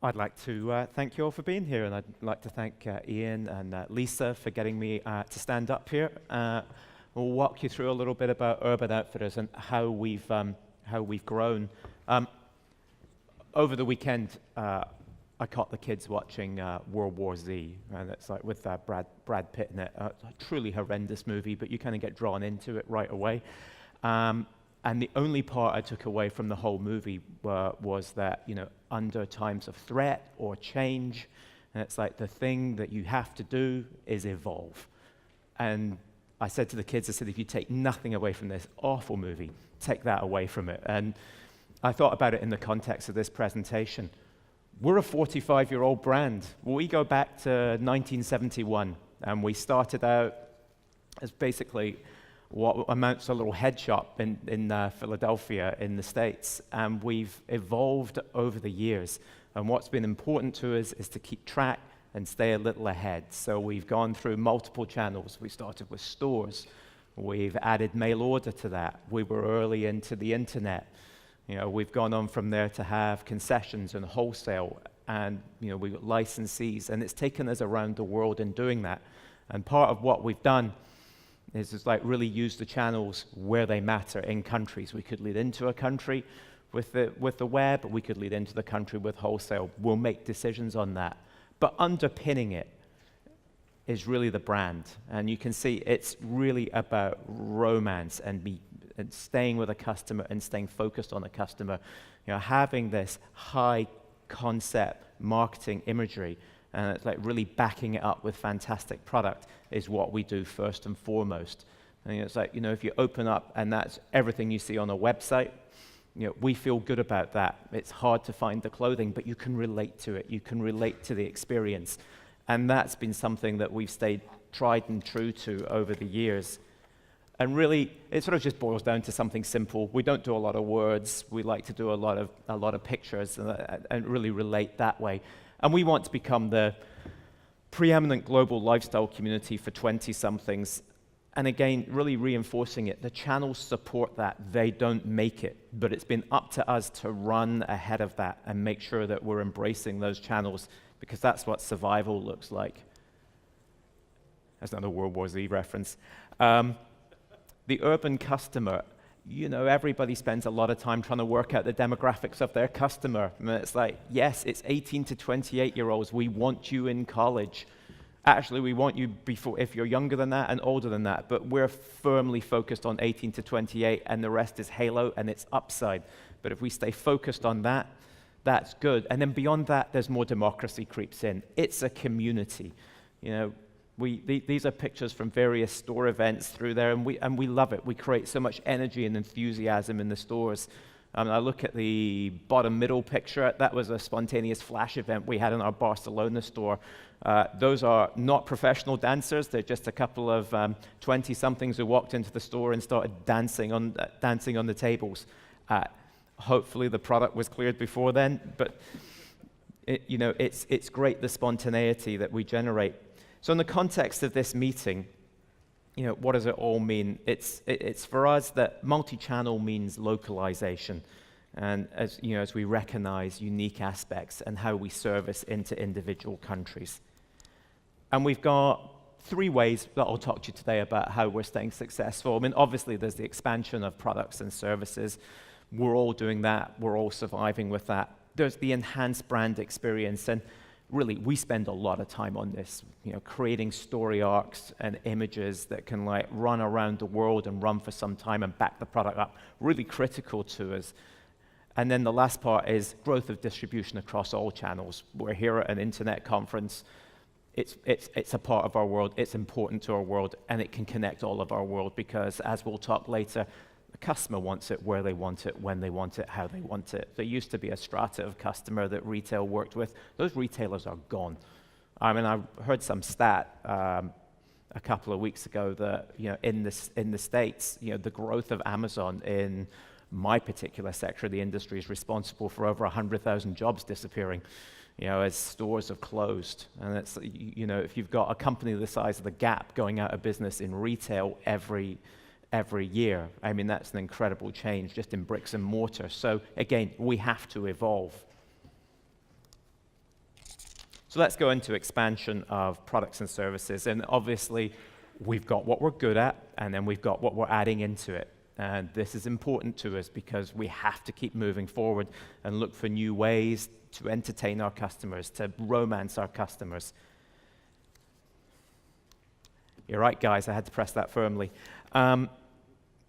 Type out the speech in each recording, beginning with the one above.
I'd like to thank you all for being here, and I'd like to thank Ian and Lisa for getting me to stand up here. We'll walk you through a little bit about Urban Outfitters and how we've grown. Over the weekend, I caught the kids watching World War Z, and it's like with Brad Pitt in it. A truly horrendous movie, but you kind of get drawn into it right away. And the only part I took away from the whole movie was that, under times of threat or change, and it's like the thing that you have to do is evolve. And I said to the kids, I said, if you take nothing away from this awful movie, take that away from it. And I thought about it in the context of this presentation. We're a 45-year-old brand. We go back to 1971, and we started out as basically what amounts to a little head shop in Philadelphia in the States, and we've evolved over the years. And what's been important to us is to keep track and stay a little ahead. So we've gone through multiple channels. We started with stores. We've added mail order to that. We were early into the internet. We've gone on from there to have concessions and wholesale, and we've got licensees, and it's taken us around the world in doing that. And part of what we've done is like really use the channels where they matter in countries. We could lead into a country with the web, we could lead into the country with wholesale. We'll make decisions on that. But underpinning it is really the brand. And you can see it's really about romance and staying with a customer and staying focused on a customer. Having this high concept marketing imagery, and it's like really backing it up with fantastic product is what we do first and foremost. And it's like, if you open up and that's everything you see on a website, we feel good about that. It's hard to find the clothing, but you can relate to it. You can relate to the experience. And that's been something that we've stayed tried and true to over the years. And really, it sort of just boils down to something simple. We don't do a lot of words. We like to do a lot of pictures and really relate that way. And we want to become the preeminent global lifestyle community for 20-somethings. And again, really reinforcing it. The channels support that. They don't make it. But it's been up to us to run ahead of that and make sure that we're embracing those channels, because that's what survival looks like. That's another World War Z reference. The urban customer, everybody spends a lot of time trying to work out the demographics of their customer. And it's like, yes, it's 18 to 28-year-olds. We want you in college. Actually, we want you before, if you're younger than that and older than that, but we're firmly focused on 18 to 28, and the rest is halo and it's upside. But if we stay focused on that, that's good. And then beyond that, there's more democracy creeps in. It's a community. These are pictures from various store events through there, and we love it. We create so much energy and enthusiasm in the stores. I look at the bottom middle picture. That was a spontaneous flash event we had in our Barcelona store. Those are not professional dancers. They're just a couple of 20-somethings who walked into the store and started dancing on the tables. Hopefully the product was cleared before then, but it's great, the spontaneity that we generate. So in the context of this meeting, what does it all mean? It's for us that multi-channel means localization, and as we recognize unique aspects and how we service into individual countries. And we've got 3 ways that I'll talk to you today about how we're staying successful. Obviously there's the expansion of products and services. We're all doing that. We're all surviving with that. There's the enhanced brand experience, and really, we spend a lot of time on this, creating story arcs and images that can run around the world and run for some time and back the product up. Really critical to us. And then the last part is growth of distribution across all channels. We're here at an internet conference. It's a part of our world. It's important to our world, and it can connect all of our world because, as we'll talk later, the customer wants it where they want it, when they want it, how they want it. There used to be a strata of customer that retail worked with. Those retailers are gone. I heard some stat a couple of weeks ago that in the States, the growth of Amazon in my particular sector of the industry is responsible for over 100,000 jobs disappearing. As stores have closed. And it's, if you've got a company the size of the Gap going out of business in retail every year, that's an incredible change just in bricks and mortar. So again, we have to evolve. So let's go into expansion of products and services. And obviously, we've got what we're good at, and then we've got what we're adding into it. And this is important to us because we have to keep moving forward and look for new ways to entertain our customers, to romance our customers. You're right, guys, I had to press that firmly.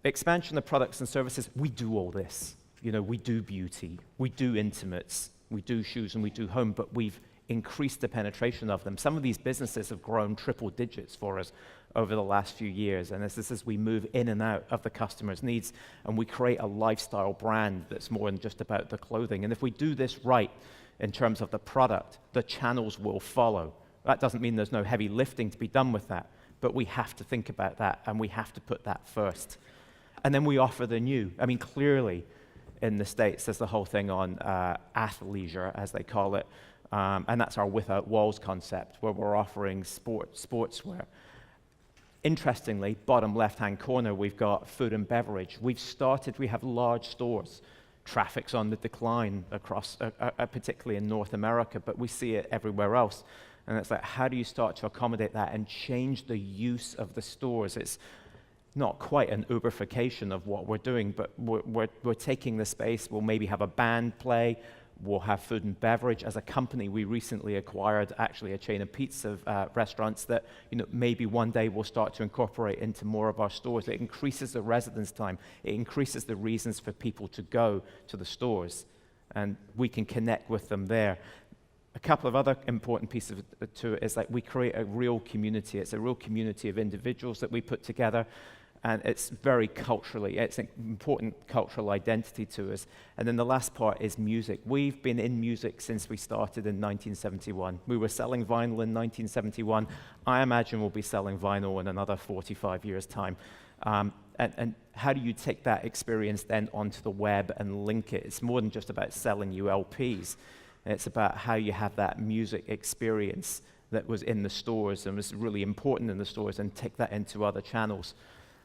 Expansion of products and services, we do all this. You know, we do beauty, we do intimates, we do shoes, and we do home, but we've increased the penetration of them. Some of these businesses have grown triple digits for us over the last few years, and this is as we move in and out of the customer's needs, and we create a lifestyle brand that's more than just about the clothing. And if we do this right in terms of the product, the channels will follow. That doesn't mean there's no heavy lifting to be done with that, but we have to think about that, and we have to put that first. And then we offer the new. I mean, clearly, in the States, there's the whole thing on athleisure, as they call it, and that's our without walls concept, where we're offering sportswear. Interestingly, bottom left-hand corner, we've got food and beverage. We have large stores. Traffic's on the decline across, particularly in North America, but we see it everywhere else. And it's like, how do you start to accommodate that and change the use of the stores? It's not quite an Uberification of what we're doing, but we're taking the space. We'll maybe have a band play. We'll have food and beverage. As a company, we recently acquired actually a chain of pizza restaurants that, you know, maybe one day we'll start to incorporate into more of our stores. It increases the residence time. It increases the reasons for people to go to the stores, and we can connect with them there. A couple of other important pieces to it is like we create a real community. It's a real community of individuals that we put together. And it's very culturally, it's an important cultural identity to us. And then the last part is music. We've been in music since we started in 1971. We were selling vinyl in 1971. I imagine we'll be selling vinyl in another 45 years' time. And how do you take that experience then onto the web and link it? It's more than just about selling you LPs. It's about how you have that music experience that was in the stores and was really important in the stores, and take that into other channels.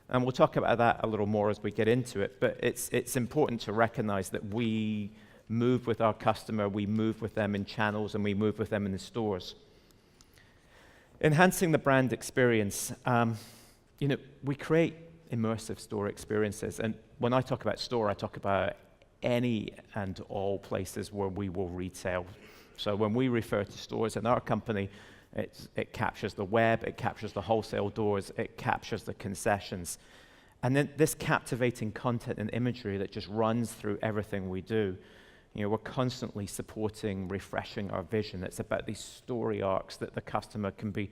And we'll talk about that a little more as we get into it, but it's important to recognize that we move with our customer, we move with them in channels, and we move with them in the stores. Enhancing the brand experience. You know, we create immersive store experiences, and when I talk about store, I talk about any and all places where we will retail. So when we refer to stores in our company, it captures the web, it captures the wholesale doors, it captures the concessions. And then this captivating content and imagery that just runs through everything we do. You know, we're constantly supporting, refreshing our vision. It's about these story arcs that the customer can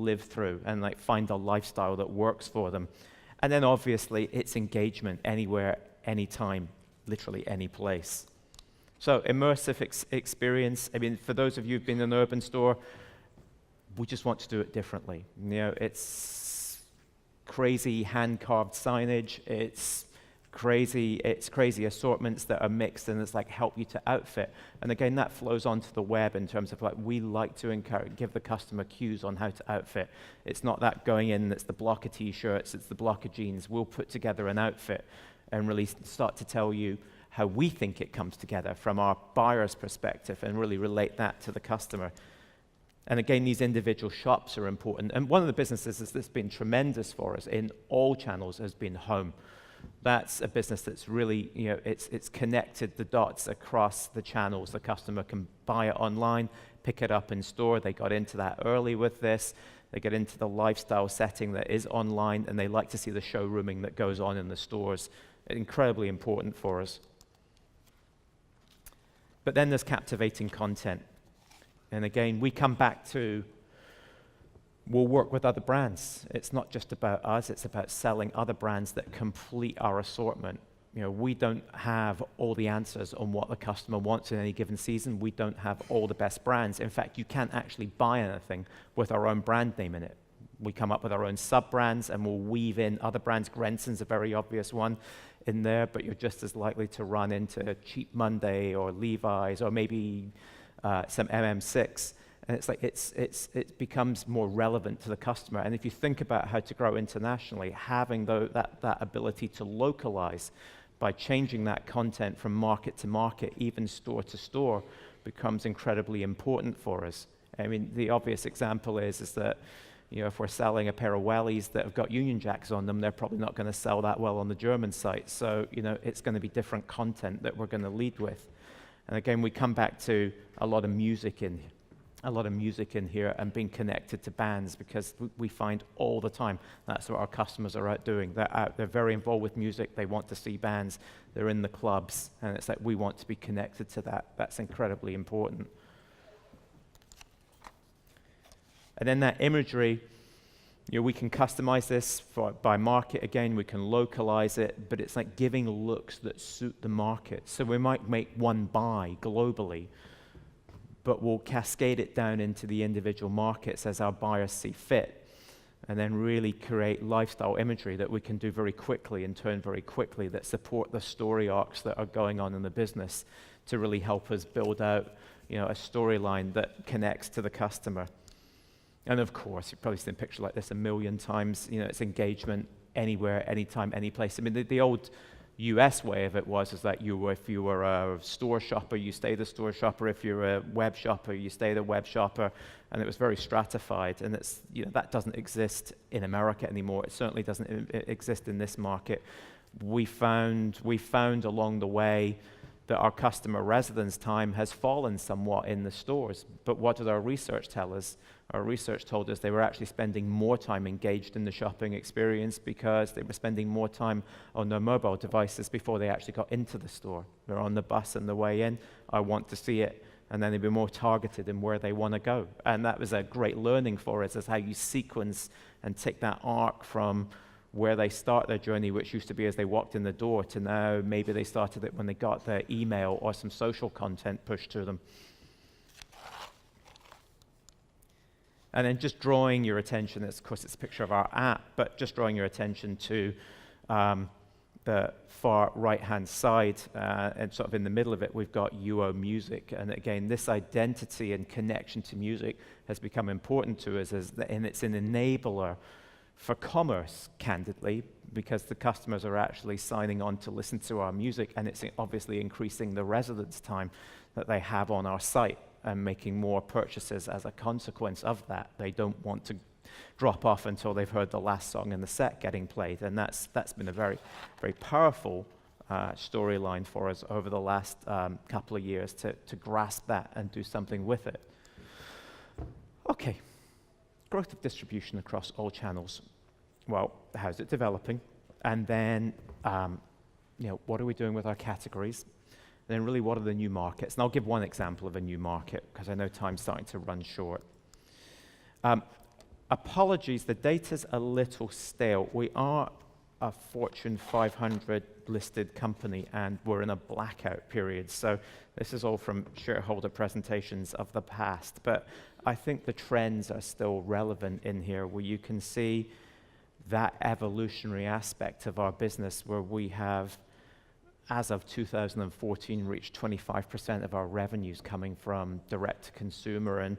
live through and like find a lifestyle that works for them. And then obviously it's engagement anywhere, anytime, literally any place. So immersive experience. I mean, for those of you who've been in an urban store, we just want to do it differently. You know, it's crazy hand-carved signage. It's crazy assortments that are mixed, and it's like help you to outfit. And again, that flows onto the web in terms of like we like to give the customer cues on how to outfit. It's not that going in, it's the block of t-shirts, it's the block of jeans. We'll put together an outfit and really start to tell you how we think it comes together from our buyer's perspective and really relate that to the customer. And again, these individual shops are important. And one of the businesses that's been tremendous for us in all channels has been home. That's a business that's really, you know, it's connected the dots across the channels. The customer can buy it online, pick it up in store. They got into that early with this. They get into the lifestyle setting that is online, and they like to see the showrooming that goes on in the stores. Incredibly important for us. But then there's captivating content. And again, we come back to, we'll work with other brands. It's not just about us, it's about selling other brands that complete our assortment. You know, we don't have all the answers on what the customer wants in any given season. We don't have all the best brands. In fact, you can't actually buy anything with our own brand name in it. We come up with our own sub-brands, and we'll weave in other brands. Grenson's a very obvious one in there, but you're just as likely to run into Cheap Monday or Levi's or maybe some MM6, and it's like it becomes more relevant to the customer. And if you think about how to grow internationally, having that ability to localize by changing that content from market to market, even store to store, becomes incredibly important for us. I mean, the obvious example is that, if we're selling a pair of wellies that have got Union Jacks on them, they're probably not going to sell that well on the German site. So, it's going to be different content that we're going to lead with. And again, we come back to a lot of music in here and being connected to bands, because we find all the time that's what our customers are out doing. They're very involved with music. They want to see bands. They're in the clubs. And it's like we want to be connected to that. That's incredibly important. And then that imagery, we can customize this by market. Again, we can localize it, but it's like giving looks that suit the market. So we might make one buy globally, but we'll cascade it down into the individual markets as our buyers see fit, and then really create lifestyle imagery that we can do very quickly and turn very quickly that support the story arcs that are going on in the business to really help us build out, a storyline that connects to the customer. And of course, you've probably seen a picture like this a million times. It's engagement anywhere, anytime, any place. I mean, the old US way of it is that if you were a store shopper, you stay the store shopper. If you're a web shopper, you stay the web shopper. And it was very stratified. And it's, that doesn't exist in America anymore. It certainly doesn't exist in this market. We found along the way that our customer residence time has fallen somewhat in the stores. But what did our research tell us? Our research told us they were actually spending more time engaged in the shopping experience because they were spending more time on their mobile devices before they actually got into the store. They're on the bus on the way in. I want to see it. And then they'd be more targeted in where they want to go. And that was a great learning for us, is how you sequence and take that arc from where they start their journey, which used to be as they walked in the door, to now maybe they started it when they got their email or some social content pushed to them. And then just drawing your attention, of course it's a picture of our app, but just drawing your attention to the far right-hand side, and sort of in the middle of it, we've got UO Music. And again, this identity and connection to music has become important to us, and it's an enabler for commerce, candidly, because the customers are actually signing on to listen to our music, and it's obviously increasing the residence time that they have on our site and making more purchases as a consequence of that. They don't want to drop off until they've heard the last song in the set getting played, and that's been a very, very powerful storyline for us over the last couple of years to grasp that and do something with it. Okay. Growth of distribution across all channels. Well, how's it developing? And then, what are we doing with our categories? And then really, what are the new markets? And I'll give one example of a new market, because I know time's starting to run short. Apologies, the data's a little stale. We are a Fortune 500 listed company, and we're in a blackout period. So this is all from shareholder presentations of the past. But I think the trends are still relevant in here, where you can see that evolutionary aspect of our business, where we have, as of 2014, reached 25% of our revenues coming from direct-to-consumer, and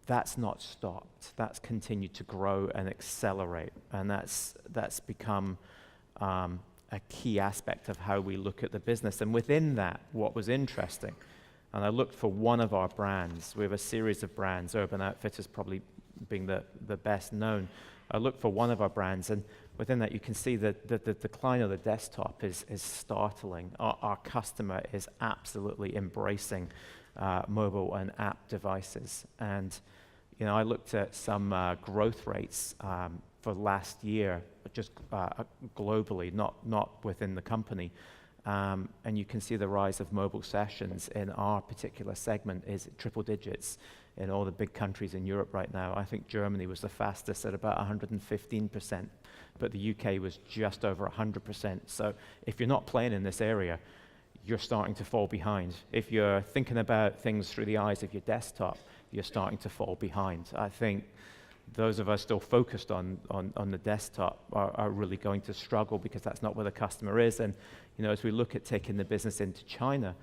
that's not stopped. That's continued to grow and accelerate, and that's become a key aspect of how we look at the business. And within that, what was interesting, and I looked for one of our brands. We have a series of brands, Urban Outfitters probably being the best known. I looked for one of our brands, and within that you can see that the decline of the desktop is startling. Our customer is absolutely embracing mobile and app devices. And I looked at some growth rates for last year, just globally, not within the company. And you can see the rise of mobile sessions in our particular segment is triple digits in all the big countries in Europe right now. I think Germany was the fastest at about 115%, but the UK was just over 100%. So if you're not playing in this area, you're starting to fall behind. If you're thinking about things through the eyes of your desktop, you're starting to fall behind. I think those of us still focused on the desktop are really going to struggle, because that's not where the customer is. And as we look at taking the business into China,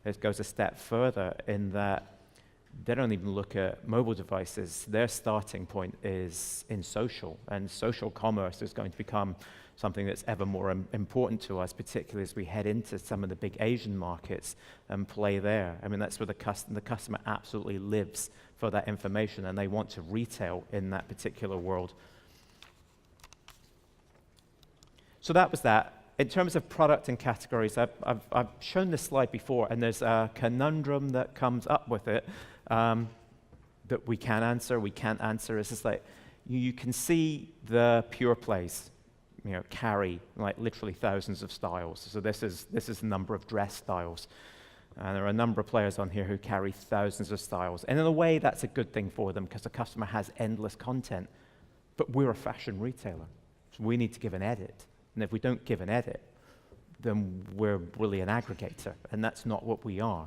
it goes a step further in that they don't even look at mobile devices. Their starting point is in social, and social commerce is going to become something that's ever more important to us, particularly as we head into some of the big Asian markets and play there. I mean, that's where the customer absolutely lives for that information, and they want to retail in that particular world. So that was that. In terms of product and categories, I've shown this slide before, and there's a conundrum that comes up with it that we can answer, we can't answer. It's just like, you can see the pure plays, carry like literally thousands of styles. So this is the number of dress styles. And there are a number of players on here who carry thousands of styles. And in a way, that's a good thing for them because the customer has endless content. But we're a fashion retailer, so we need to give an edit. And if we don't give an edit, then we're really an aggregator, and that's not what we are.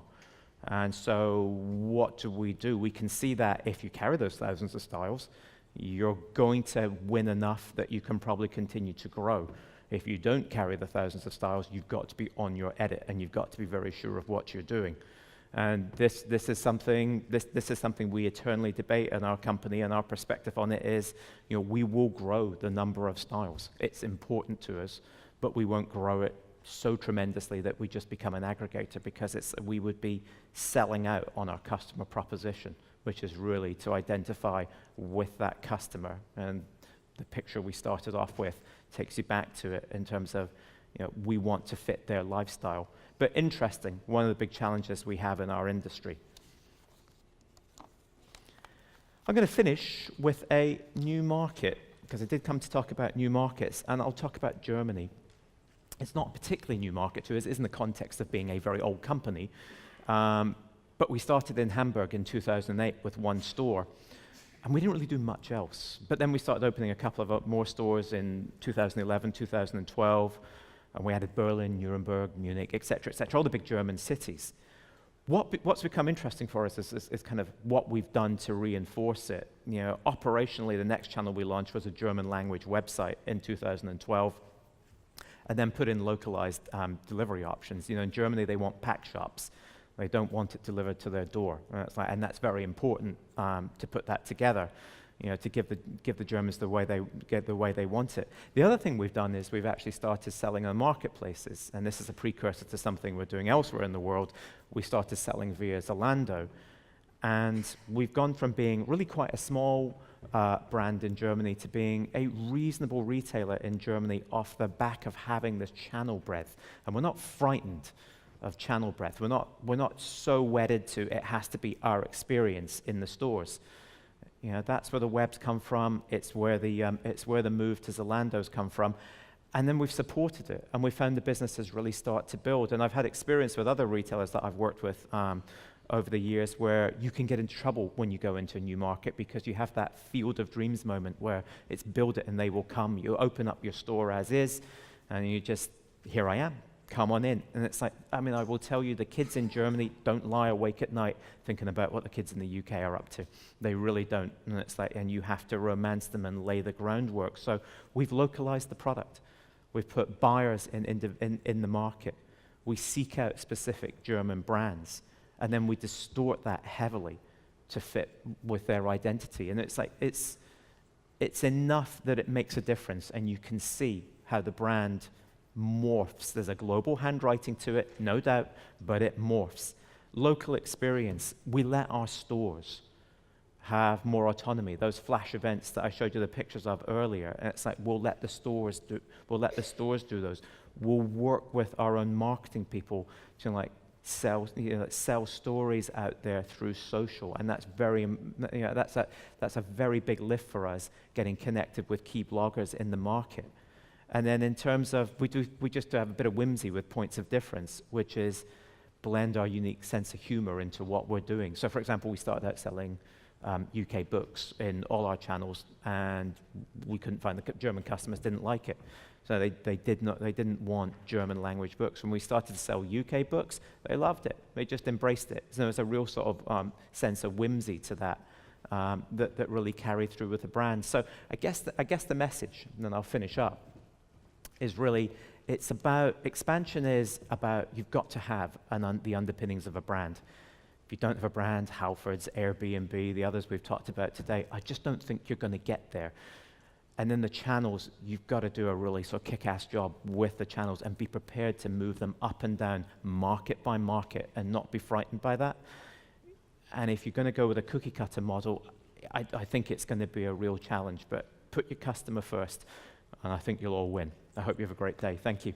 And so what do? We can see that if you carry those thousands of styles, you're going to win enough that you can probably continue to grow. If you don't carry the thousands of styles, you've got to be on your edit, and you've got to be very sure of what you're doing. And this is something we eternally debate in our company, and our perspective on it is, we will grow the number of styles. It's important to us, but we won't grow it so tremendously that we just become an aggregator, because we would be selling out on our customer proposition, which is really to identify with that customer. And the picture we started off with takes you back to it in terms of, we want to fit their lifestyle. But interesting, one of the big challenges we have in our industry. I'm going to finish with a new market, because I did come to talk about new markets, and I'll talk about Germany. It's not a particularly new market to us. It's in the context of being a very old company. But we started in Hamburg in 2008 with one store, and we didn't really do much else. But then we started opening a couple of more stores in 2011, 2012, and we added Berlin, Nuremberg, Munich, et cetera, all the big German cities. What's become interesting for us is kind of what we've done to reinforce it. Operationally, the next channel we launched was a German language website in 2012, and then put in localized delivery options. In Germany, they want pack shops. They don't want it delivered to their door. And that's very important to put that together, to give the Germans the way they want it. The other thing we've done is we've actually started selling on marketplaces, and this is a precursor to something we're doing elsewhere in the world. We started selling via Zalando, and we've gone from being really quite a small brand in Germany to being a reasonable retailer in Germany off the back of having this channel breadth. And we're not frightened of channel breadth. We're not so wedded to it has to be our experience in the stores. That's where the webs come from. It's where the move to Zalando's come from. And then we've supported it, and we found the businesses really start to build. And I've had experience with other retailers that I've worked with over the years where you can get into trouble when you go into a new market, because you have that field of dreams moment where it's build it and they will come. You open up your store as is, and you just, here I am. Come on in. And it's like, I will tell you, the kids in Germany don't lie awake at night thinking about what the kids in the UK are up to. They really don't. And it's like, and you have to romance them and lay the groundwork. So we've localized the product. We've put buyers in the market. We seek out specific German brands, and then we distort that heavily to fit with their identity. And it's like, it's enough that it makes a difference, and you can see how the brand morphs. There's a global handwriting to it, no doubt, but it morphs. Local experience. We let our stores have more autonomy. Those flash events that I showed you the pictures of earlier, and it's like, we'll let the stores do those. We'll work with our own marketing people to sell stories out there through social, and that's that's a very big lift for us, getting connected with key bloggers in the market. And then in terms of, we just have a bit of whimsy with points of difference, which is blend our unique sense of humor into what we're doing. So for example, we started out selling UK books in all our channels, and we couldn't find the German customers didn't like it. So they didn't want German language books. When we started to sell UK books, they loved it. They just embraced it. So there's a real sort of sense of whimsy to that. That really carried through with the brand. So I guess the message, and then I'll finish up, is really, it's about, expansion is about, you've got to have the underpinnings of a brand. If you don't have a brand, Halfords, Airbnb, the others we've talked about today, I just don't think you're going to get there. And then the channels, you've got to do a really sort of kick-ass job with the channels and be prepared to move them up and down market by market and not be frightened by that. And if you're going to go with a cookie cutter model, I think it's going to be a real challenge, but put your customer first, and I think you'll all win. I hope you have a great day. Thank you.